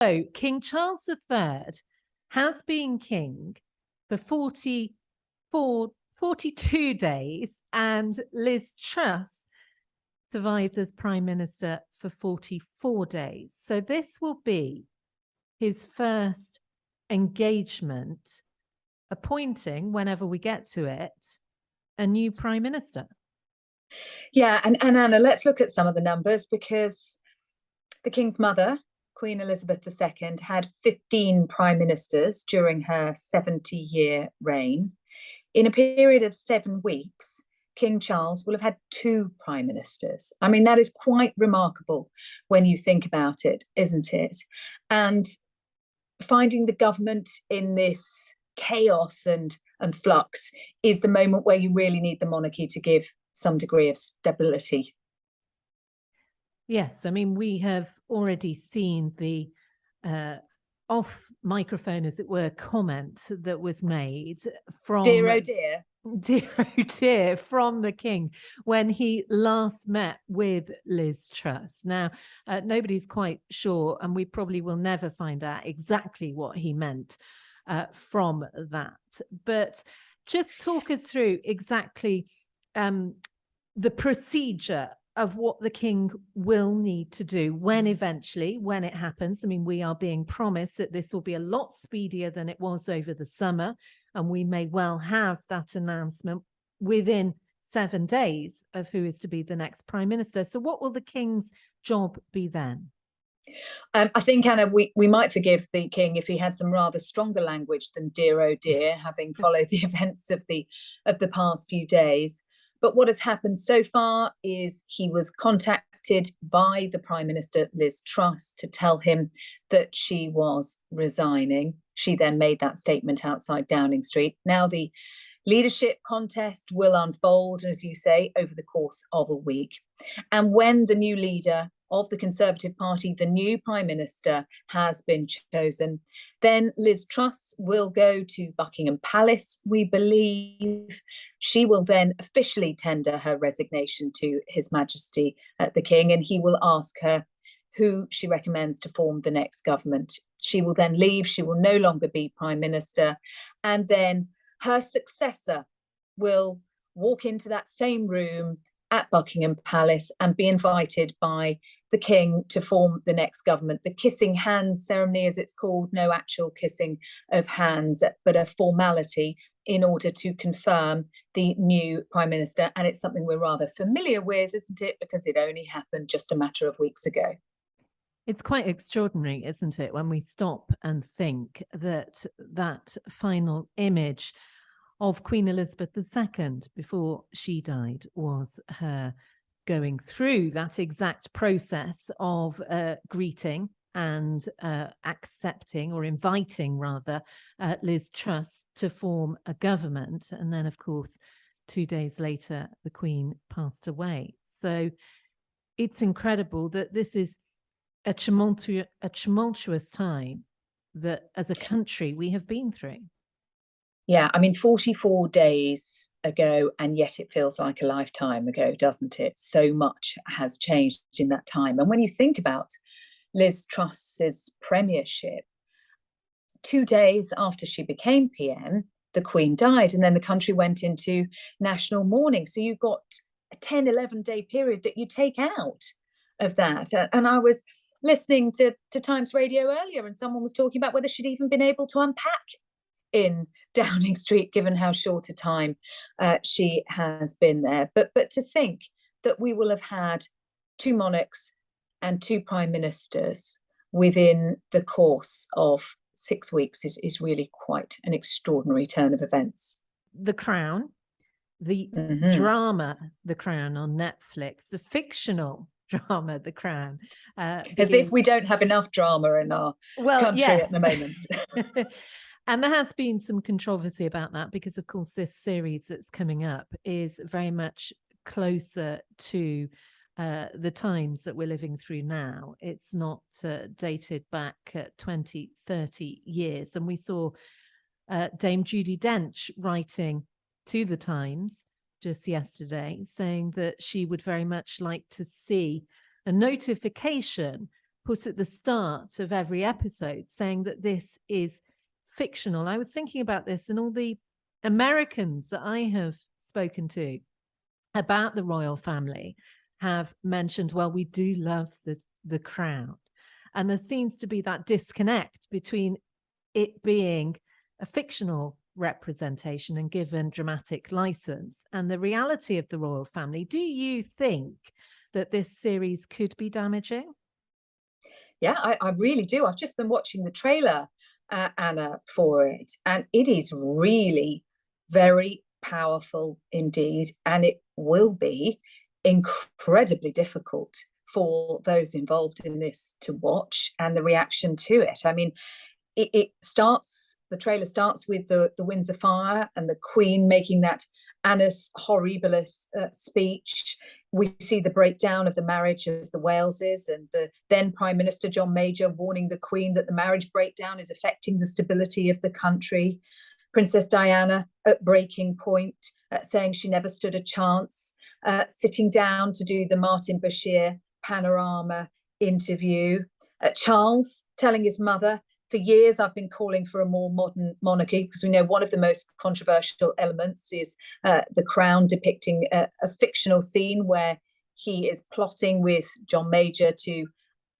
So King Charles III has been king for 42 days, and Liz Truss survived as Prime Minister for 44 days. So this will be his first engagement appointing, whenever we get to it, a new Prime Minister. Yeah, and Anna, let's look at some of the numbers, because the King's mother, Queen Elizabeth II, had 15 prime ministers during her 70-year reign. In a period of 7 weeks, King Charles will have had 2 prime ministers. I mean, that is quite remarkable when you think about it, isn't it? And finding the government in this chaos and flux is the moment where you really need the monarchy to give some degree of stability. Yes, I mean, we have already seen the off microphone, as it were, comment that was made from dear oh dear from the King when he last met with Liz Truss. Now, nobody's quite sure, and we probably will never find out exactly what he meant from that. But just talk us through exactly the procedure of what the King will need to do when it happens. I mean, we are being promised that this will be a lot speedier than it was over the summer, and we may well have that announcement within 7 days of who is to be the next Prime Minister. So what will the King's job be then? I think, Anna, we might forgive the King if he had some rather stronger language than dear oh dear, having followed the events of the past few days. But what has happened so far is he was contacted by the Prime Minister, Liz Truss, to tell him that she was resigning. She then made that statement outside Downing Street. Now the leadership contest will unfold, as you say, over the course of a week. And when the new leader of the Conservative Party, the new Prime Minister, has been chosen, then Liz Truss will go to Buckingham Palace, we believe. She will then officially tender her resignation to His Majesty the King, and he will ask her who she recommends to form the next government. She will then leave. She will no longer be Prime Minister. And then her successor will walk into that same room at Buckingham Palace and be invited by the King to form the next government. The kissing hands ceremony, as it's called, no actual kissing of hands, but a formality in order to confirm the new Prime Minister. And it's something we're rather familiar with, isn't it? Because it only happened just a matter of weeks ago. It's quite extraordinary, isn't it, when we stop and think that that final image of Queen Elizabeth II before she died was her going through that exact process of greeting and accepting, or inviting rather, Liz Truss to form a government. And then, of course, 2 days later, the Queen passed away. So it's incredible that this is a tumultuous time that as a country we have been through. Yeah, I mean, 44 days ago, and yet it feels like a lifetime ago, doesn't it? So much has changed in that time. And when you think about Liz Truss's premiership, 2 days after she became PM, the Queen died, and then the country went into national mourning. So you've got a 10, 11-day period that you take out of that. And I was listening to Times Radio earlier, and someone was talking about whether she'd even been able to unpack in Downing Street, given how short a time she has been there. But to think that we will have had 2 monarchs and 2 prime ministers within the course of 6 weeks is really quite an extraordinary turn of events. The Crown, the drama The Crown on Netflix, the fictional drama The Crown. As if we don't have enough drama in our country at the moment. And there has been some controversy about that because, of course, this series that's coming up is very much closer to the times that we're living through now. It's not dated back 20, 30 years. And we saw Dame Judi Dench writing to the Times just yesterday saying that she would very much like to see a notification put at the start of every episode, saying that this is fictional. I was thinking about this, and all the Americans that I have spoken to about the royal family have mentioned, well, we do love the crown. And there seems to be that disconnect between it being a fictional representation and given dramatic license and the reality of the royal family. Do you think that this series could be damaging? Yeah, I really do. I've just been watching the trailer, Anna, for it, and it is really very powerful indeed. And it will be incredibly difficult for those involved in this to watch and the reaction to it. I mean, the trailer starts with the Windsor fire and the Queen making that annus horribilis speech. We see the breakdown of the marriage of the Waleses and the then Prime Minister John Major warning the Queen that the marriage breakdown is affecting the stability of the country. Princess Diana at breaking point, saying she never stood a chance, sitting down to do the Martin Bashir panorama interview. Charles telling his mother, for years, I've been calling for a more modern monarchy, because we know one of the most controversial elements is the crown depicting a fictional scene where he is plotting with John Major to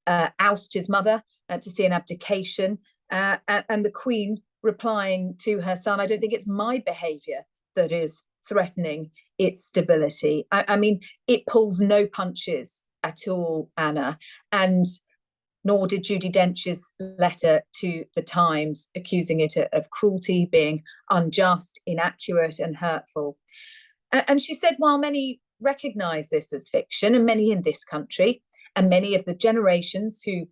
oust his mother, to see an abdication, and the Queen replying to her son, I don't think it's my behaviour that is threatening its stability. I mean, it pulls no punches at all, Anna, and nor did Judi Dench's letter to the Times accusing it of cruelty, being unjust, inaccurate and hurtful. And she said, while many recognise this as fiction, and many in this country, and many of the generations who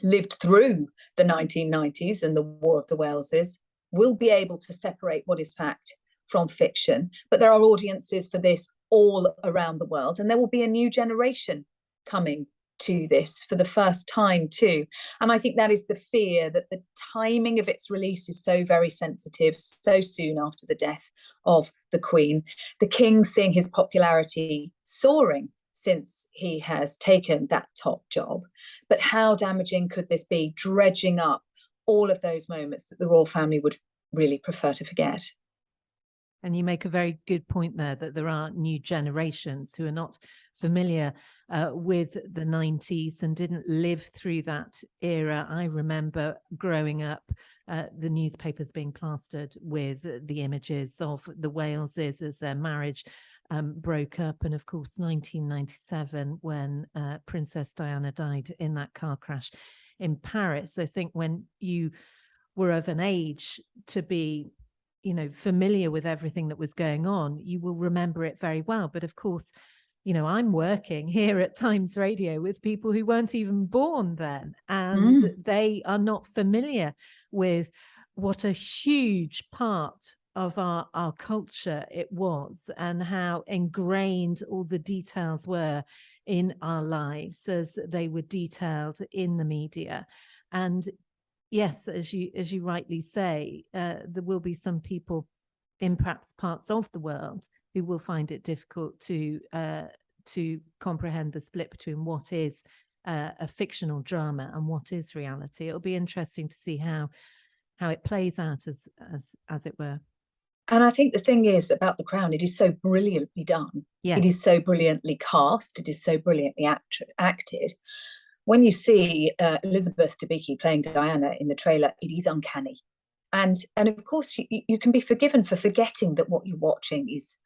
lived through the 1990s and the War of the Waleses will be able to separate what is fact from fiction. But there are audiences for this all around the world, and there will be a new generation coming to this for the first time too. And I think that is the fear, that the timing of its release is so very sensitive, so soon after the death of the Queen. The King seeing his popularity soaring since he has taken that top job. But how damaging could this be, dredging up all of those moments that the royal family would really prefer to forget? And you make a very good point there, that there are new generations who are not familiar with the 90s and didn't live through that era. I remember growing up, the newspapers being plastered with the images of the Waleses as their marriage broke up. And of course, 1997, when Princess Diana died in that car crash in Paris. I think when you were of an age to be, you know, familiar with everything that was going on, you will remember it very well. But of course, you know, I'm working here at Times Radio with people who weren't even born then, and they are not familiar with what a huge part of our culture it was, and how ingrained all the details were in our lives as they were detailed in the media. And yes, as you rightly say, there will be some people in perhaps parts of the world who will find it difficult to comprehend the split between what is a fictional drama and what is reality. It'll be interesting to see how it plays out, as it were. And I think the thing is about The Crown, it is so brilliantly done. Yeah. It is so brilliantly cast. It is so brilliantly acted. When you see Elizabeth Debicki playing Diana in the trailer, it is uncanny. And of course, you can be forgiven for forgetting that what you're watching is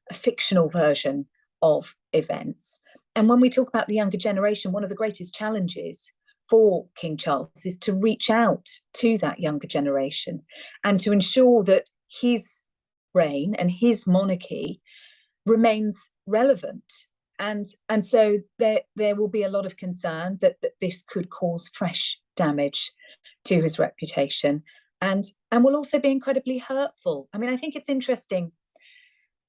a fictional version of events. And when we talk about the younger generation, one of the greatest challenges for King Charles is to reach out to that younger generation and to ensure that his reign and his monarchy remains relevant. And so there will be a lot of concern that this could cause fresh damage to his reputation, and will also be incredibly hurtful. I mean, I think it's interesting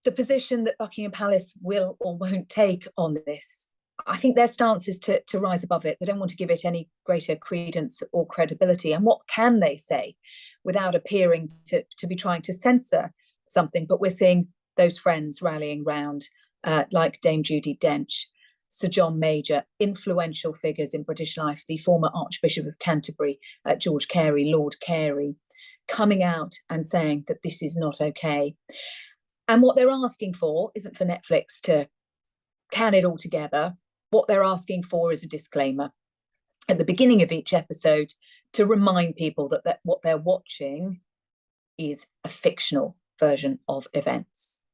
the position that Buckingham Palace will or won't take on this. I think their stance is to rise above it. They don't want to give it any greater credence or credibility. And what can they say without appearing to be trying to censor something? But we're seeing those friends rallying round, like Dame Judi Dench. Sir John Major, influential figures in British life, the former Archbishop of Canterbury, George Carey, Lord Carey, coming out and saying that this is not okay. And what they're asking for isn't for Netflix to can it all together. What they're asking for is a disclaimer at the beginning of each episode to remind people that what they're watching is a fictional version of events.